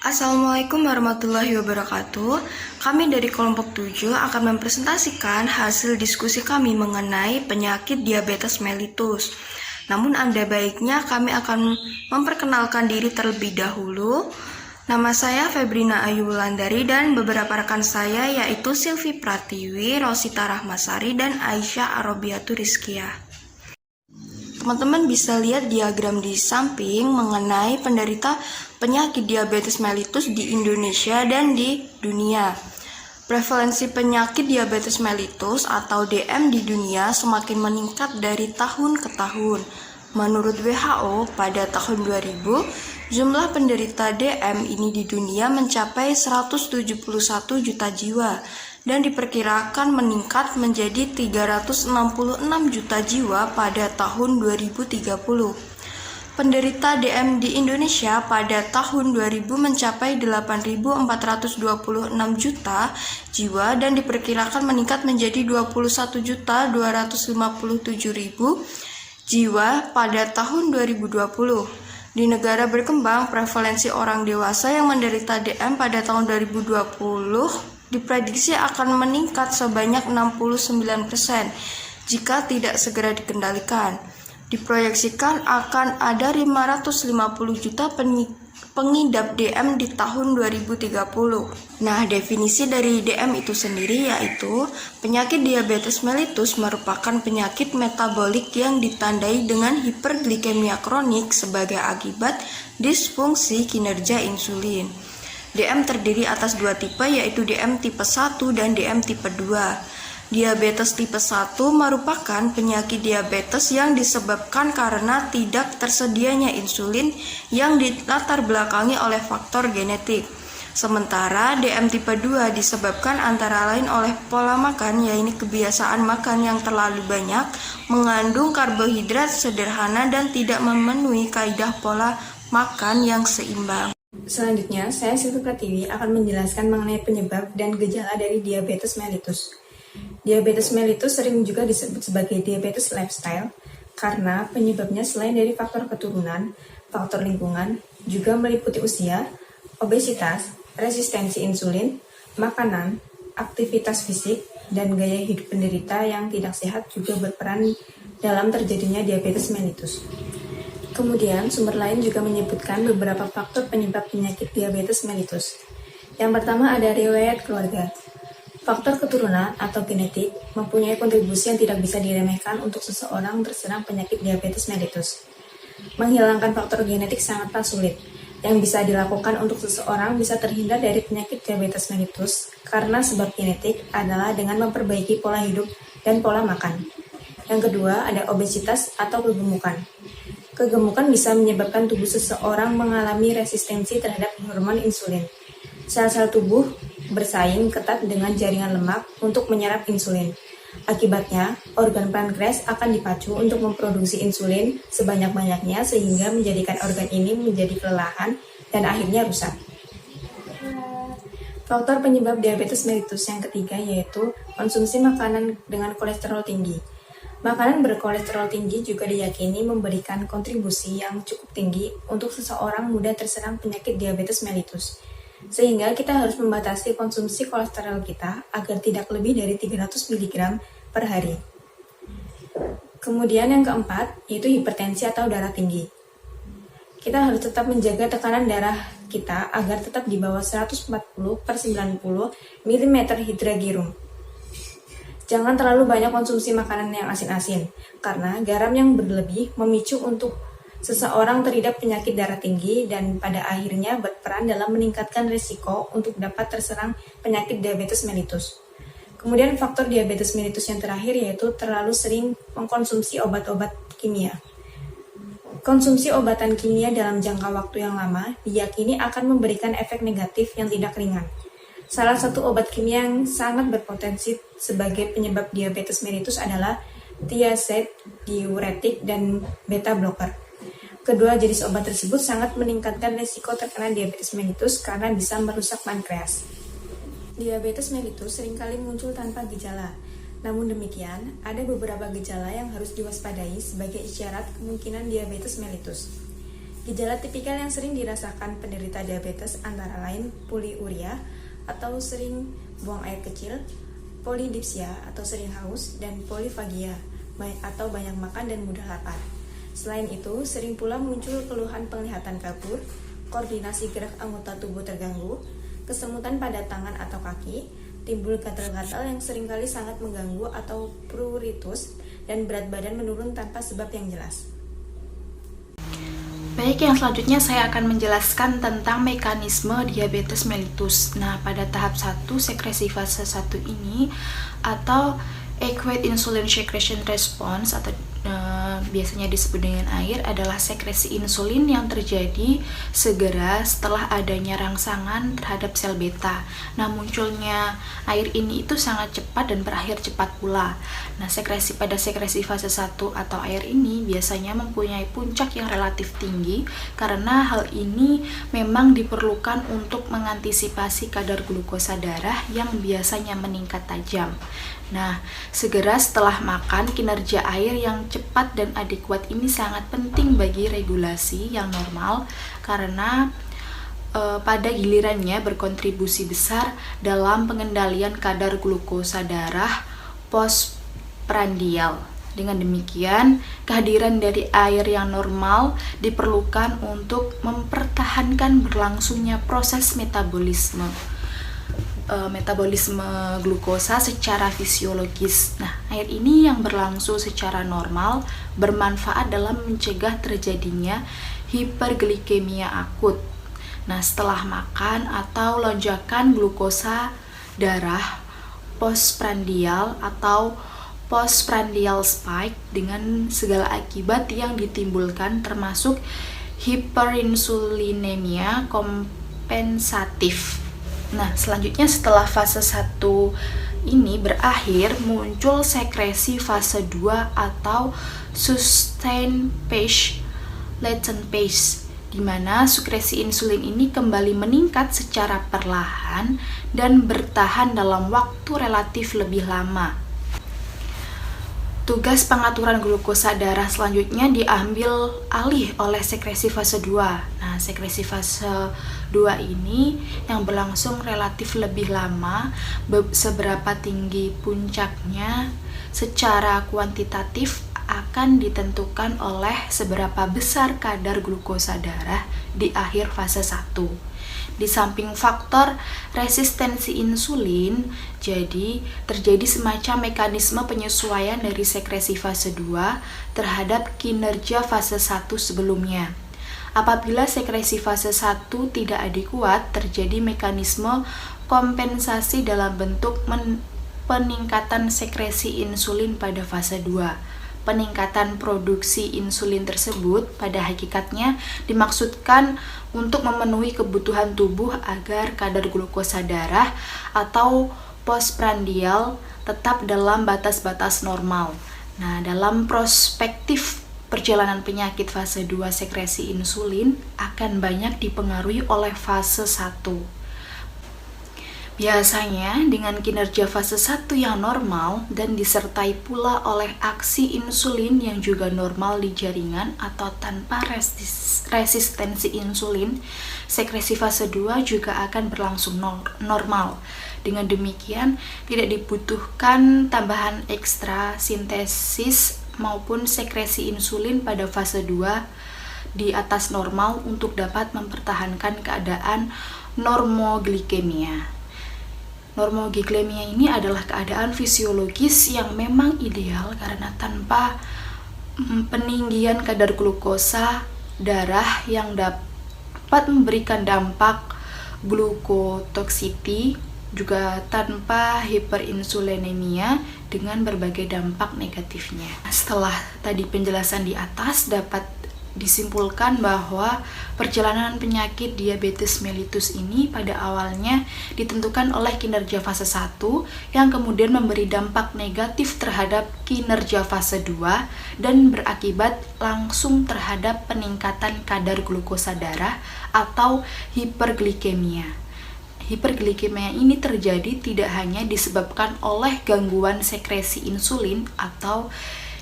Assalamualaikum warahmatullahi wabarakatuh. Kami dari kelompok 7 akan mempresentasikan hasil diskusi kami mengenai penyakit diabetes mellitus. Namun ada baiknya kami akan memperkenalkan diri terlebih dahulu. Nama saya Febrina Ayu Wulandari dan beberapa rekan saya yaitu Silvi Pratiwi, Rosita Rahmasari, dan Aisyah Arobiatu Rizkia. Teman-teman bisa lihat diagram di samping mengenai penderita penyakit diabetes mellitus di Indonesia dan di dunia. Prevalensi penyakit diabetes mellitus atau DM di dunia semakin meningkat dari tahun ke tahun. Menurut WHO, pada tahun 2000, jumlah penderita DM ini di dunia mencapai 171 juta jiwa dan diperkirakan meningkat menjadi 366 juta jiwa pada tahun 2030. Penderita DM di Indonesia pada tahun 2000 mencapai 8.426 juta jiwa dan diperkirakan meningkat menjadi 21.257.000 jiwa pada tahun 2020. Di negara berkembang, prevalensi orang dewasa yang menderita DM pada tahun 2020 diprediksi akan meningkat sebanyak 69% jika tidak segera dikendalikan. Diproyeksikan akan ada 550 juta pengidap DM di tahun 2030. Nah, definisi dari DM itu sendiri yaitu penyakit diabetes mellitus merupakan penyakit metabolik yang ditandai dengan hiperglikemia kronik sebagai akibat disfungsi kinerja insulin. DM terdiri atas dua tipe yaitu DM tipe 1 dan DM tipe 2. Diabetes tipe 1 merupakan penyakit diabetes yang disebabkan karena tidak tersedianya insulin yang dilatar belakangi oleh faktor genetik. Sementara DM tipe 2 disebabkan antara lain oleh pola makan, yaitu kebiasaan makan yang terlalu banyak, mengandung karbohidrat sederhana dan tidak memenuhi kaidah pola makan yang seimbang. Selanjutnya, saya Silvi Pratiwi akan menjelaskan mengenai penyebab dan gejala dari diabetes mellitus. Diabetes mellitus sering juga disebut sebagai diabetes lifestyle karena penyebabnya selain dari faktor keturunan, faktor lingkungan, juga meliputi usia, obesitas, resistensi insulin, makanan, aktivitas fisik, dan gaya hidup penderita yang tidak sehat juga berperan dalam terjadinya diabetes mellitus. Kemudian, sumber lain juga menyebutkan beberapa faktor penyebab penyakit diabetes mellitus. Yang pertama ada riwayat keluarga. Faktor keturunan atau genetik mempunyai kontribusi yang tidak bisa diremehkan untuk seseorang terserang penyakit diabetes mellitus. Menghilangkan faktor genetik sangatlah sulit. Yang bisa dilakukan untuk seseorang bisa terhindar dari penyakit diabetes mellitus karena sebab genetik adalah dengan memperbaiki pola hidup dan pola makan. Yang kedua ada obesitas atau kegemukan. Kegemukan bisa menyebabkan tubuh seseorang mengalami resistensi terhadap hormon insulin. Sel-sel tubuh bersaing ketat dengan jaringan lemak untuk menyerap insulin. Akibatnya, organ pankreas akan dipacu untuk memproduksi insulin sebanyak-banyaknya sehingga menjadikan organ ini menjadi kelelahan dan akhirnya rusak. Faktor penyebab diabetes mellitus yang ketiga yaitu konsumsi makanan dengan kolesterol tinggi. Makanan berkolesterol tinggi juga diyakini memberikan kontribusi yang cukup tinggi untuk seseorang mudah terserang penyakit diabetes mellitus. Sehingga kita harus membatasi konsumsi kolesterol kita agar tidak lebih dari 300 mg per hari. Kemudian yang keempat, yaitu hipertensi atau darah tinggi. Kita harus tetap menjaga tekanan darah kita agar tetap di bawah 140/90 mm Hg. Jangan terlalu banyak konsumsi makanan yang asin-asin, karena garam yang berlebih memicu untuk seseorang terhidap penyakit darah tinggi dan pada akhirnya berperan dalam meningkatkan risiko untuk dapat terserang penyakit diabetes mellitus. Kemudian faktor diabetes mellitus yang terakhir yaitu terlalu sering mengkonsumsi obat-obat kimia. Konsumsi obatan kimia dalam jangka waktu yang lama diyakini akan memberikan efek negatif yang tidak ringan. Salah satu obat kimia yang sangat berpotensi sebagai penyebab diabetes mellitus adalah thiazide, diuretik, dan beta blocker. Kedua jenis obat tersebut sangat meningkatkan risiko terkena diabetes mellitus karena bisa merusak pankreas. Diabetes mellitus seringkali muncul tanpa gejala. Namun demikian, ada beberapa gejala yang harus diwaspadai sebagai isyarat kemungkinan diabetes mellitus. Gejala tipikal yang sering dirasakan penderita diabetes antara lain poliuria atau sering buang air kecil, polidipsia atau sering haus, dan polifagia atau banyak makan dan mudah lapar. Selain itu, sering pula muncul keluhan penglihatan kabur, koordinasi gerak anggota tubuh terganggu, kesemutan pada tangan atau kaki, timbul gatal-gatal yang seringkali sangat mengganggu atau pruritus, dan berat badan menurun tanpa sebab yang jelas. Baik, yang selanjutnya saya akan menjelaskan tentang mekanisme diabetes mellitus. Nah, pada tahap 1 sekresi fase 1 ini atau acute insulin secretion response atau biasanya disebut dengan AIR adalah sekresi insulin yang terjadi segera setelah adanya rangsangan terhadap sel beta. Nah, munculnya AIR ini itu sangat cepat dan berakhir cepat pula. Nah, pada sekresi fase 1 atau AIR ini biasanya mempunyai puncak yang relatif tinggi karena hal ini memang diperlukan untuk mengantisipasi kadar glukosa darah yang biasanya meningkat tajam. Nah, segera setelah makan, kinerja air yang cepat dan adekuat ini sangat penting bagi regulasi yang normal karena pada gilirannya berkontribusi besar dalam pengendalian kadar glukosa darah postprandial. Dengan demikian, kehadiran dari air yang normal diperlukan untuk mempertahankan berlangsungnya proses metabolisme glukosa secara fisiologis. Nah, air ini yang berlangsung secara normal bermanfaat dalam mencegah terjadinya hiperglikemia akut. Nah, setelah makan atau lonjakan glukosa darah postprandial atau postprandial spike dengan segala akibat yang ditimbulkan termasuk hiperinsulinemia kompensatif. Nah, selanjutnya setelah fase 1 ini berakhir, muncul sekresi fase 2 atau sustained phase, latent phase, di mana sekresi insulin ini kembali meningkat secara perlahan dan bertahan dalam waktu relatif lebih lama. Tugas pengaturan glukosa darah selanjutnya diambil alih oleh sekresi fase 2. Nah, sekresi fase 2 ini yang berlangsung relatif lebih lama, seberapa tinggi puncaknya secara kuantitatif akan ditentukan oleh seberapa besar kadar glukosa darah di akhir fase 1. Di samping faktor resistensi insulin, jadi terjadi semacam mekanisme penyesuaian dari sekresi fase 2 terhadap kinerja fase 1 sebelumnya. Apabila sekresi fase 1 tidak adekuat, terjadi mekanisme kompensasi dalam bentuk peningkatan sekresi insulin pada fase 2. Peningkatan produksi insulin tersebut pada hakikatnya dimaksudkan untuk memenuhi kebutuhan tubuh agar kadar glukosa darah atau postprandial tetap dalam batas-batas normal. Nah, dalam prospektif perjalanan penyakit fase 2 sekresi insulin akan banyak dipengaruhi oleh fase 1. Biasanya dengan kinerja fase 1 yang normal dan disertai pula oleh aksi insulin yang juga normal di jaringan atau tanpa resistensi insulin, sekresi fase 2 juga akan berlangsung normal. Dengan demikian, tidak dibutuhkan tambahan ekstra sintesis maupun sekresi insulin pada fase 2 di atas normal untuk dapat mempertahankan keadaan normoglikemia. Normoglikemia ini adalah keadaan fisiologis yang memang ideal karena tanpa peninggian kadar glukosa darah yang dapat memberikan dampak glukotoksiti, juga tanpa hiperinsulinemia dengan berbagai dampak negatifnya. Setelah tadi penjelasan di atas, dapat disimpulkan bahwa perjalanan penyakit diabetes mellitus ini pada awalnya ditentukan oleh kinerja fase 1 yang kemudian memberi dampak negatif terhadap kinerja fase 2 dan berakibat langsung terhadap peningkatan kadar glukosa darah atau hiperglikemia. Hiperglikemia ini terjadi tidak hanya disebabkan oleh gangguan sekresi insulin atau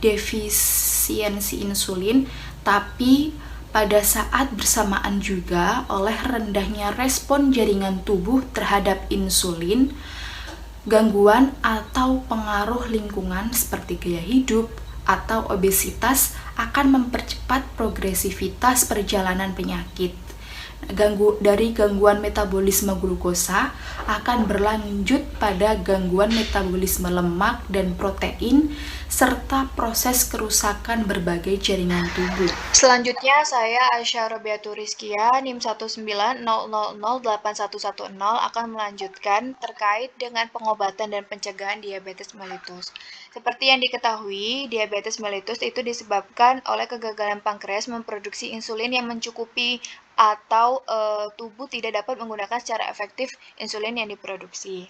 defisiensi insulin, tapi pada saat bersamaan juga oleh rendahnya respon jaringan tubuh terhadap insulin, gangguan atau pengaruh lingkungan seperti gaya hidup atau obesitas akan mempercepat progresivitas perjalanan penyakit. Dari gangguan metabolisme glukosa akan berlanjut pada gangguan metabolisme lemak dan protein serta proses kerusakan berbagai jaringan tubuh. Selanjutnya saya Aisyah Robiatu Rizkia, NIM 190008110 akan melanjutkan terkait dengan pengobatan dan pencegahan diabetes mellitus. Seperti yang diketahui, diabetes mellitus itu disebabkan oleh kegagalan pankreas memproduksi insulin yang mencukupi atau tubuh tidak dapat menggunakan secara efektif insulin yang diproduksi.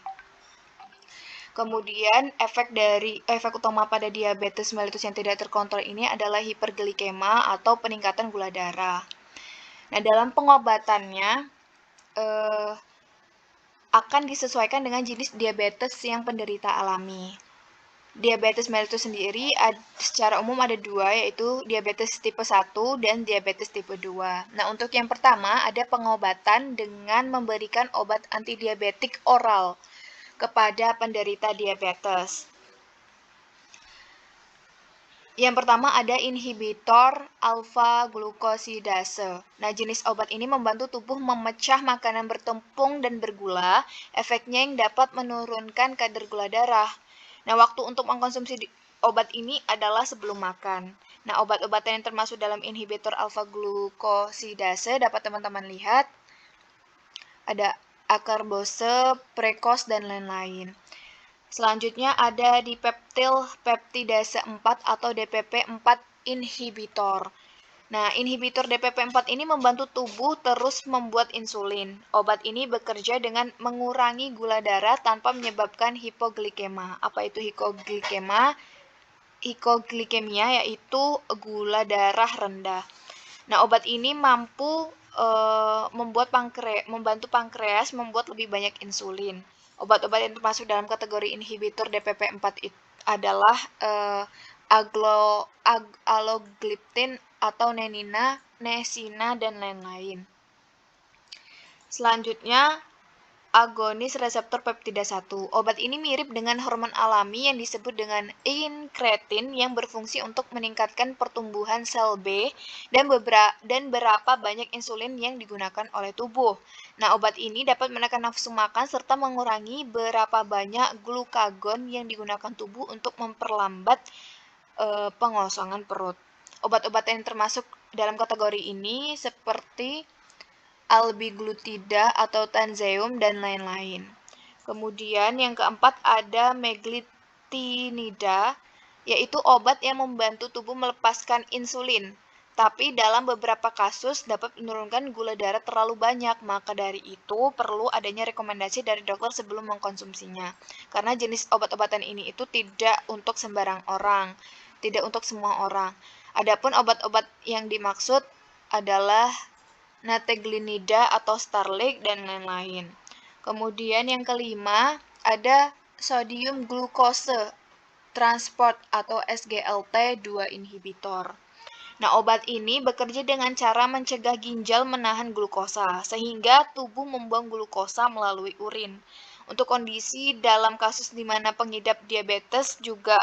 Kemudian efek utama pada diabetes mellitus yang tidak terkontrol ini adalah hiperglikema atau peningkatan gula darah. Nah, dalam pengobatannya akan disesuaikan dengan jenis diabetes yang penderita alami. Diabetes mellitus sendiri secara umum ada dua, yaitu diabetes tipe 1 dan diabetes tipe 2. Nah, untuk yang pertama ada pengobatan dengan memberikan obat antidiabetik oral kepada penderita diabetes. Yang pertama ada inhibitor alfa-glukosidase. Nah, jenis obat ini membantu tubuh memecah makanan bertepung dan bergula, efeknya yang dapat menurunkan kadar gula darah. Nah, waktu untuk mengkonsumsi obat ini adalah sebelum makan. Nah, obat-obatan yang termasuk dalam inhibitor alfa-glukosidase dapat teman-teman lihat. Ada akarbose, prekos, dan lain-lain. Selanjutnya ada dipeptil peptidase 4 atau DPP4 inhibitor. Nah, inhibitor DPP4 ini membantu tubuh terus membuat insulin. Obat ini bekerja dengan mengurangi gula darah tanpa menyebabkan hipoglikema. Apa itu hipoglikema? Hipoglikemia yaitu gula darah rendah. Nah, obat ini mampu membantu pankreas membuat lebih banyak insulin. Obat-obat yang termasuk dalam kategori inhibitor DPP4 adalah alogliptin atau nenina, nesina, dan lain-lain. Selanjutnya, agonis reseptor peptida 1. Obat ini mirip dengan hormon alami yang disebut dengan inkretin yang berfungsi untuk meningkatkan pertumbuhan sel B dan berapa banyak insulin yang digunakan oleh tubuh. Nah, obat ini dapat menekan nafsu makan serta mengurangi berapa banyak glukagon yang digunakan tubuh untuk memperlambat pengosongan perut. Obat-obatan yang termasuk dalam kategori ini seperti albiglutida atau tanzeum dan lain-lain. Kemudian yang keempat ada meglitinida, yaitu obat yang membantu tubuh melepaskan insulin. Tapi dalam beberapa kasus dapat menurunkan gula darah terlalu banyak, maka dari itu perlu adanya rekomendasi dari dokter sebelum mengkonsumsinya. Karena jenis obat-obatan ini itu tidak untuk sembarang orang, tidak untuk semua orang. Adapun obat-obat yang dimaksud adalah nateglinida atau Starlink dan lain-lain. Kemudian yang kelima ada sodium glukose transport atau SGLT2 inhibitor. Nah, obat ini bekerja dengan cara mencegah ginjal menahan glukosa sehingga tubuh membuang glukosa melalui urin. Untuk kondisi dalam kasus di mana pengidap diabetes juga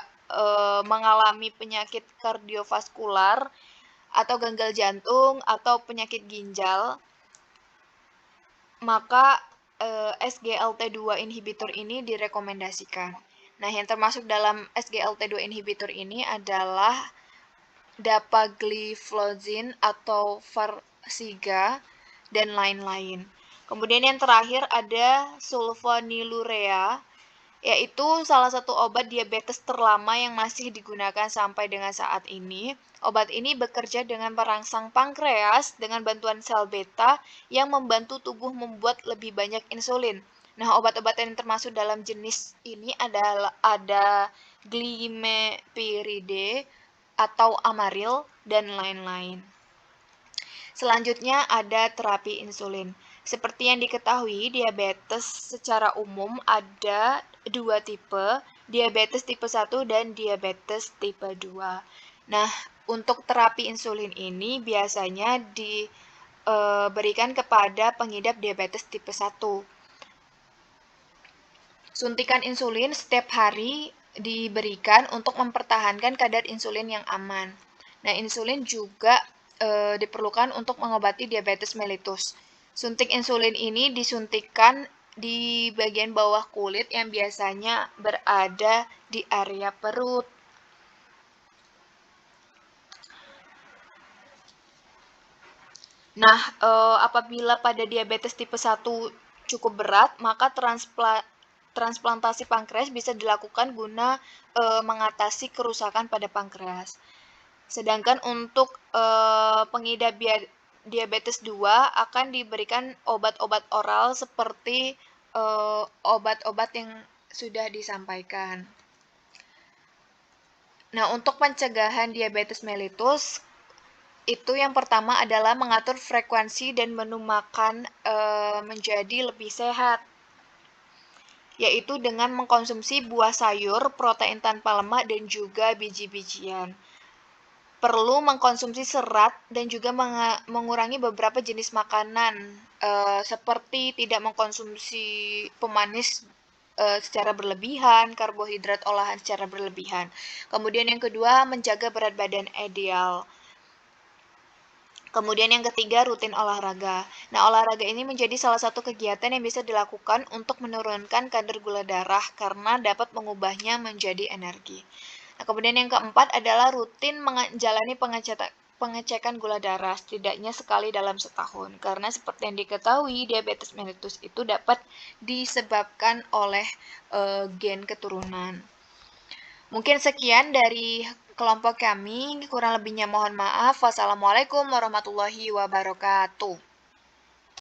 mengalami penyakit kardiovaskular atau gagal jantung atau penyakit ginjal, maka SGLT2 inhibitor ini direkomendasikan. Nah, yang termasuk dalam SGLT2 inhibitor ini adalah dapagliflozin atau Farxiga dan lain-lain. Kemudian yang terakhir ada sulfonylurea, yaitu salah satu obat diabetes terlama yang masih digunakan sampai dengan saat ini. Obat ini bekerja dengan merangsang pankreas dengan bantuan sel beta yang membantu tubuh membuat lebih banyak insulin. Nah, obat-obatan yang termasuk dalam jenis ini adalah ada glimepiride atau Amaryl dan lain-lain. Selanjutnya ada terapi insulin. Seperti yang diketahui, diabetes secara umum ada dua tipe, diabetes tipe 1 dan diabetes tipe 2. Nah, Untuk terapi insulin ini biasanya diberikan kepada pengidap diabetes tipe 1. Suntikan insulin setiap hari diberikan untuk mempertahankan kadar insulin yang aman. Nah, insulin juga diperlukan untuk mengobati diabetes mellitus. Suntik insulin ini disuntikan di bagian bawah kulit yang biasanya berada di area perut. Nah, apabila pada diabetes tipe 1 cukup berat, maka transplantasi pankreas bisa dilakukan guna mengatasi kerusakan pada pankreas. Sedangkan untuk pengidap diabetes 2 akan diberikan obat-obat oral seperti obat-obat yang sudah disampaikan. Nah, untuk pencegahan diabetes mellitus, itu yang pertama adalah mengatur frekuensi dan menu makan menjadi lebih sehat, yaitu dengan mengkonsumsi buah sayur, protein tanpa lemak, dan juga biji-bijian. Perlu mengkonsumsi serat dan juga mengurangi beberapa jenis makanan, seperti tidak mengkonsumsi pemanis secara berlebihan, karbohidrat olahan secara berlebihan. Kemudian yang kedua, menjaga berat badan ideal. Kemudian yang ketiga, rutin olahraga. Nah, olahraga ini menjadi salah satu kegiatan yang bisa dilakukan untuk menurunkan kadar gula darah karena dapat mengubahnya menjadi energi. Nah, kemudian yang keempat adalah rutin menjalani pengecekan gula darah setidaknya sekali dalam setahun. Karena seperti yang diketahui, diabetes mellitus itu dapat disebabkan oleh gen keturunan. Mungkin sekian dari kelompok kami, kurang lebihnya mohon maaf. Wassalamualaikum warahmatullahi wabarakatuh.